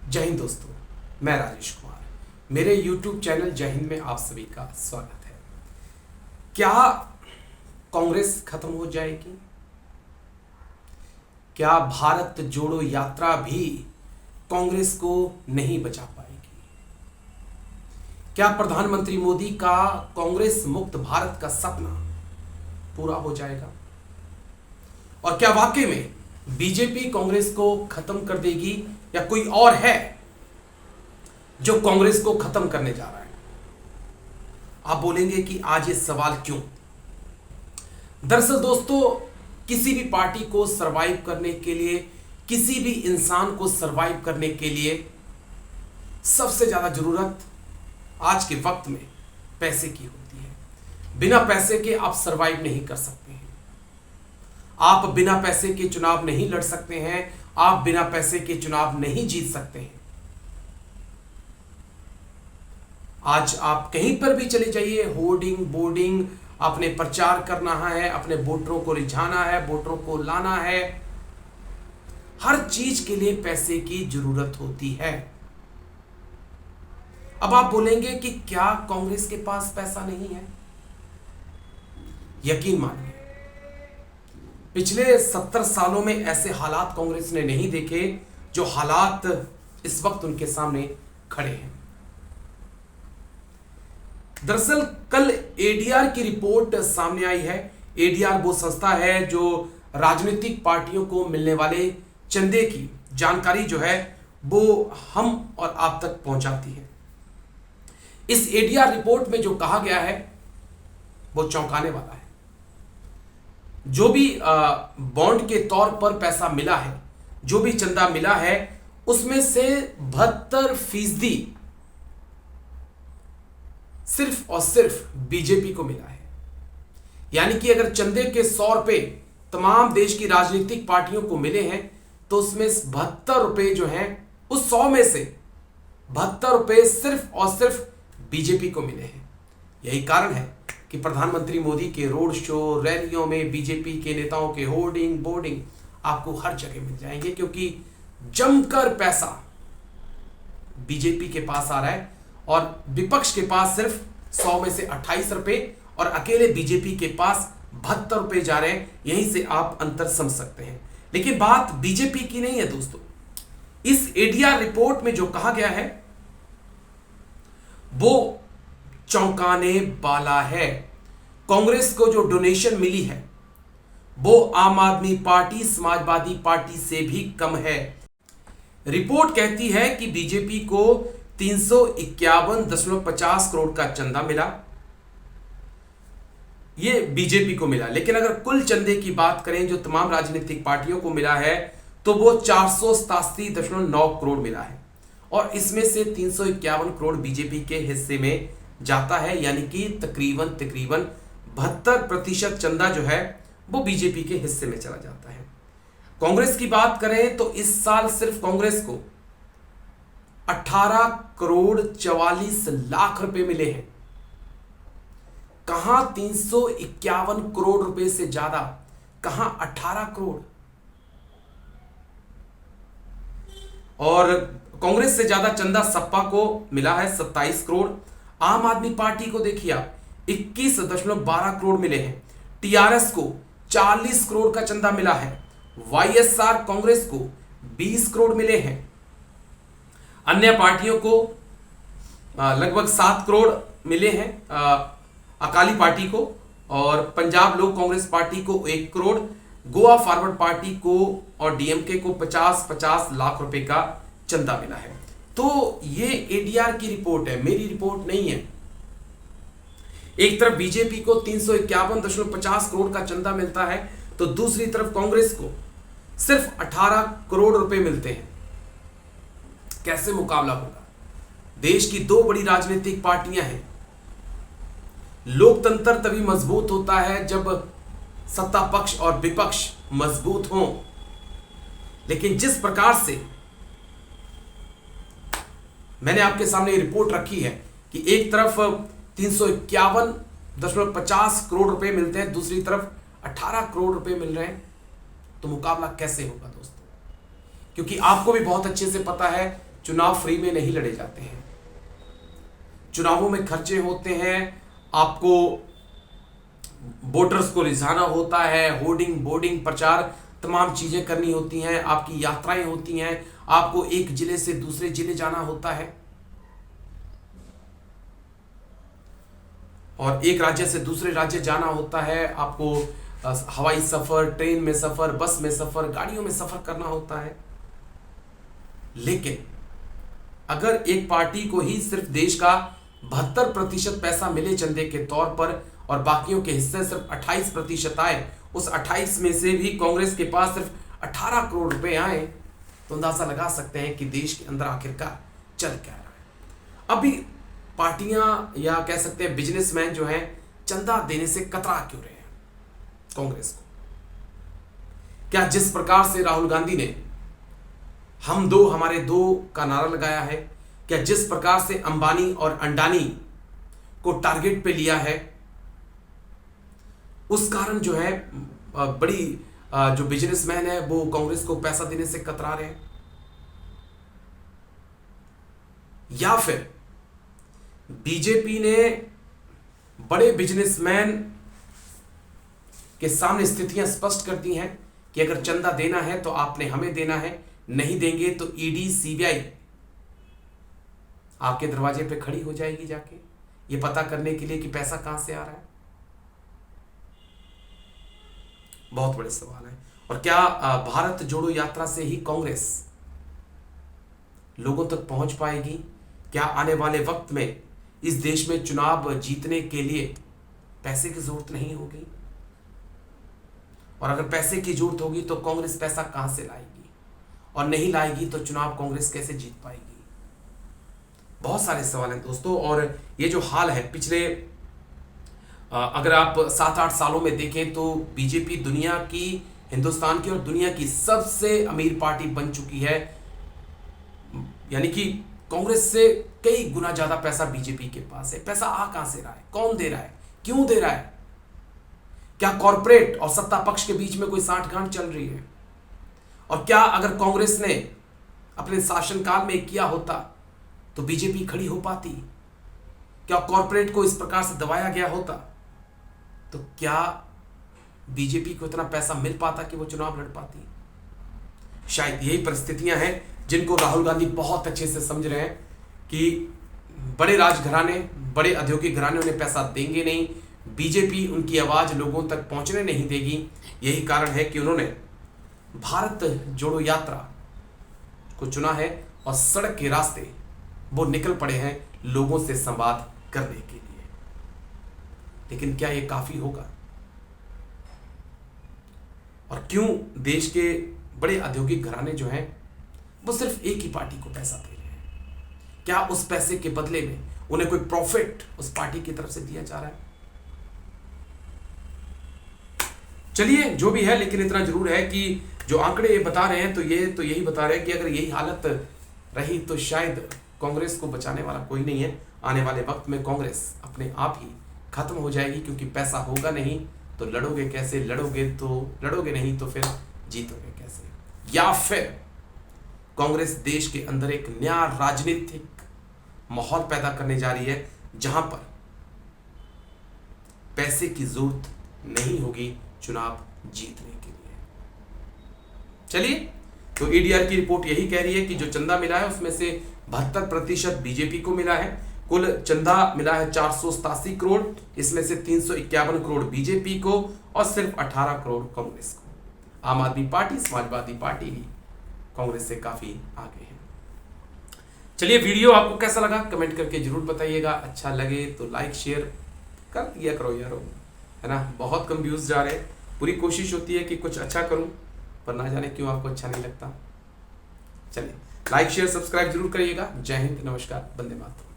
जय हिंद दोस्तों, मैं राजेश कुमार। मेरे YouTube चैनल जय हिंद में आप सभी का स्वागत है। क्या कांग्रेस खत्म हो जाएगी? क्या भारत जोड़ो यात्रा भी कांग्रेस को नहीं बचा पाएगी? क्या प्रधानमंत्री मोदी का कांग्रेस मुक्त भारत का सपना पूरा हो जाएगा? और क्या वाकई में बीजेपी कांग्रेस को खत्म कर देगी या कोई और है जो कांग्रेस को खत्म करने जा रहा है? आप बोलेंगे कि आज ये सवाल क्यों? दरअसल दोस्तों, किसी भी पार्टी को सरवाइव करने के लिए, किसी भी इंसान को सरवाइव करने के लिए सबसे ज्यादा जरूरत आज के वक्त में पैसे की होती है। बिना पैसे के आप सरवाइव नहीं कर सकते हैं। आप बिना पैसे के चुनाव नहीं लड़ सकते हैं। आप बिना पैसे के चुनाव नहीं जीत सकते हैं। आज आप कहीं पर भी चले जाइए, होर्डिंग बोर्डिंग, अपने प्रचार करना है, अपने वोटरों को रिझाना है, वोटरों को लाना है, हर चीज के लिए पैसे की जरूरत होती है। अब आप बोलेंगे कि क्या कांग्रेस के पास पैसा नहीं है? यकीन मानिए, पिछले 70 सालों में ऐसे हालात कांग्रेस ने नहीं देखे जो हालात इस वक्त उनके सामने खड़े हैं। दरअसल कल एडीआर की रिपोर्ट सामने आई है। एडीआर वो संस्था है जो राजनीतिक पार्टियों को मिलने वाले चंदे की जानकारी जो है वो हम और आप तक पहुंचाती है। इस एडीआर रिपोर्ट में जो कहा गया है वो चौंकाने वाला है। जो भी बॉन्ड के तौर पर पैसा मिला है, जो भी चंदा मिला है, उसमें से 72% सिर्फ और सिर्फ बीजेपी को मिला है। यानी कि अगर चंदे के 100 रुपए तमाम देश की राजनीतिक पार्टियों को मिले हैं तो उसमें 72 रुपए जो हैं, उस 100 में से 72 रुपए सिर्फ और सिर्फ बीजेपी को मिले हैं। यही कारण है कि प्रधानमंत्री मोदी के रोड शो, रैलियों में बीजेपी के नेताओं के होर्डिंग बोर्डिंग आपको हर जगह मिल जाएंगे, क्योंकि जमकर पैसा बीजेपी के पास आ रहा है और विपक्ष के पास सिर्फ 100 में से 28 रुपए और अकेले बीजेपी के पास 72 रुपए जा रहे हैं। यहीं से आप अंतर समझ सकते हैं। लेकिन बात बीजेपी की नहीं है दोस्तों। इस एडीआर रिपोर्ट में जो कहा गया है वो चौंकाने वाला है। कांग्रेस को जो डोनेशन मिली है वो आम आदमी पार्टी, समाजवादी पार्टी से भी कम है। रिपोर्ट कहती है कि बीजेपी को 351.50 करोड़ का चंदा मिला। ये बीजेपी को मिला, लेकिन अगर कुल चंदे की बात करें जो तमाम राजनीतिक पार्टियों को मिला है तो वो 487.9 करोड़ मिला है और इसमें से 351 करोड़ बीजेपी के हिस्से में जाता है। यानी कि तकरीबन 72% चंदा जो है वो बीजेपी के हिस्से में चला जाता है। कांग्रेस की बात करें तो इस साल सिर्फ कांग्रेस को 18 करोड़ 44 लाख रुपए मिले हैं। कहां 351 करोड़ रुपए से ज्यादा, कहां 18 करोड़। और कांग्रेस से ज्यादा चंदा सपा को मिला है 27 करोड़। आम आदमी पार्टी को देखिए आप 21.12 करोड़ मिले हैं। टीआरएस को 40 करोड़ का चंदा मिला है। वाईएसआर कांग्रेस को 20 करोड़ मिले हैं। अन्य पार्टियों को लगभग 7 करोड़ मिले हैं। अकाली पार्टी को और पंजाब लोक कांग्रेस पार्टी को 1 करोड़, गोवा फॉरवर्ड पार्टी को और डीएमके को 50-50 लाख रुपए का चंदा मिला है। तो ये एडीआर की रिपोर्ट है, मेरी रिपोर्ट नहीं है। एक तरफ बीजेपी को 351.50 करोड़ का चंदा मिलता है तो दूसरी तरफ कांग्रेस को सिर्फ 18 करोड़ रुपए मिलते हैं। कैसे मुकाबला होगा? देश की 2 बड़ी राजनीतिक पार्टियां हैं। लोकतंत्र तभी मजबूत होता है जब सत्ता पक्ष और विपक्ष मजबूत हों। लेकिन जिस प्रकार से मैंने आपके सामने रिपोर्ट रखी है कि एक तरफ 351.50 करोड़ रुपए मिलते हैं, दूसरी तरफ 18 करोड़ रुपए मिल रहे हैं, तो मुकाबला कैसे होगा दोस्तों? क्योंकि आपको भी बहुत अच्छे से पता है चुनाव फ्री में नहीं लड़े जाते हैं। चुनावों में खर्चे होते हैं, आपको वोटर्स को रिझाना होता है, होर्डिंग बोर्डिंग प्रचार तमाम चीजें करनी होती हैं, आपकी यात्राएं होती हैं, आपको एक जिले से दूसरे जिले जाना होता है और एक राज्य से दूसरे राज्य जाना होता है, आपको हवाई सफर, ट्रेन में सफर, बस में सफर, गाड़ियों में सफर करना होता है। लेकिन अगर एक पार्टी को ही सिर्फ देश का 72% पैसा मिले चंदे के तौर पर और बाकियों के हिस्से सिर्फ 28% आए, उस 28 में से भी कांग्रेस के पास सिर्फ 18 करोड़ रुपए आए, तो अंदाजा लगा सकते हैं कि देश के अंदर आखिरकार चल क्या रहा है। अभी पार्टियां या कह सकते हैं बिजनेसमैन जो हैं चंदा देने से कतरा क्यों रहे हैं कांग्रेस को? क्या जिस प्रकार से राहुल गांधी ने हम दो हमारे दो का नारा लगाया है, क्या जिस प्रकार से अंबानी और अंडानी को टारगेट पे लिया है, उस कारण जो है बड़ी जो बिजनेसमैन है वो कांग्रेस को पैसा देने से कतरा रहे हैं? या फिर बीजेपी ने बड़े बिजनेसमैन के सामने स्थितियां स्पष्ट कर दी हैं कि अगर चंदा देना है तो आपने हमें देना है, नहीं देंगे तो ईडी सीबीआई आपके दरवाजे पे खड़ी हो जाएगी जाके ये पता करने के लिए कि पैसा कहां से आ रहा है। बहुत बड़े सवाल है। और क्या भारत जोड़ो यात्रा से ही कांग्रेस लोगों तक पहुंच पाएगी? क्या आने वाले वक्त में इस देश में चुनाव जीतने के लिए पैसे की जरूरत नहीं होगी? और अगर पैसे की जरूरत होगी तो कांग्रेस पैसा कहां से लाएगी? और नहीं लाएगी तो चुनाव कांग्रेस कैसे जीत पाएगी? बहुत सारे सवाल हैं दोस्तों। और ये जो हाल है पिछले अगर आप 7-8 सालों में देखें तो बीजेपी दुनिया की, हिंदुस्तान की और दुनिया की सबसे अमीर पार्टी बन चुकी है। यानी कि कांग्रेस से कई गुना ज्यादा पैसा बीजेपी के पास है। पैसा आ कहां से रहा है? कौन दे रहा है? क्यों दे रहा है? क्या कॉरपोरेट और सत्ता पक्ष के बीच में कोई साठगांठ चल रही है? और क्या अगर कांग्रेस ने अपने शासनकाल में किया होता तो बीजेपी खड़ी हो पाती? क्या कॉरपोरेट को इस प्रकार से दबाया गया होता तो क्या बीजेपी को इतना पैसा मिल पाता कि वो चुनाव लड़ पाती? शायद यही परिस्थितियां हैं जिनको राहुल गांधी बहुत अच्छे से समझ रहे हैं कि बड़े राजघराने, बड़े औद्योगिक घराने उन्हें पैसा देंगे नहीं, बीजेपी उनकी आवाज लोगों तक पहुंचने नहीं देगी। यही कारण है कि उन्होंने भारत जोड़ो यात्रा को चुना है और सड़क के रास्ते वो निकल पड़े हैं लोगों से संवाद करने के लिए। लेकिन क्या ये काफी होगा? और क्यों देश के बड़े औद्योगिक घराने जो हैं वो सिर्फ एक ही पार्टी को पैसा दे रहे हैं? क्या उस पैसे के बदले में उन्हें कोई प्रॉफिट उस पार्टी की तरफ से दिया जा रहा है? चलिए जो भी है, लेकिन इतना जरूर है कि जो आंकड़े ये बता रहे हैं तो यही बता रहे हैं कि अगर यही हालत रही तो शायद कांग्रेस को बचाने वाला कोई नहीं है। आने वाले वक्त में कांग्रेस अपने आप ही खत्म हो जाएगी, क्योंकि पैसा होगा नहीं तो लड़ोगे कैसे? लड़ोगे नहीं तो फिर जीतोगे कैसे? या फिर कांग्रेस देश के अंदर एक नया राजनीतिक माहौल पैदा करने जा रही है जहां पर पैसे की जरूरत नहीं होगी चुनाव जीतने के लिए। चलिए, तो ईडीआर की रिपोर्ट यही कह रही है कि जो चंदा मिला है उसमें से 72% बीजेपी को मिला है। कुल चंदा मिला है 487 करोड़, इसमें से 351 करोड़ बीजेपी को और सिर्फ 18 करोड़ कांग्रेस को। आम आदमी पार्टी, समाजवादी पार्टी ही कांग्रेस से काफी आगे है। चलिए, वीडियो आपको कैसा लगा कमेंट करके जरूर बताइएगा। अच्छा लगे तो लाइक शेयर कर दिया करो यारो, है ना। बहुत कंफ्यूज जा रहे हैं, पूरी कोशिश होती है कि कुछ अच्छा करूं, पर ना जाने क्यों आपको अच्छा नहीं लगता। चलिए, लाइक शेयर सब्सक्राइब जरूर करिएगा। जय हिंद, नमस्कार, वंदे मातरम।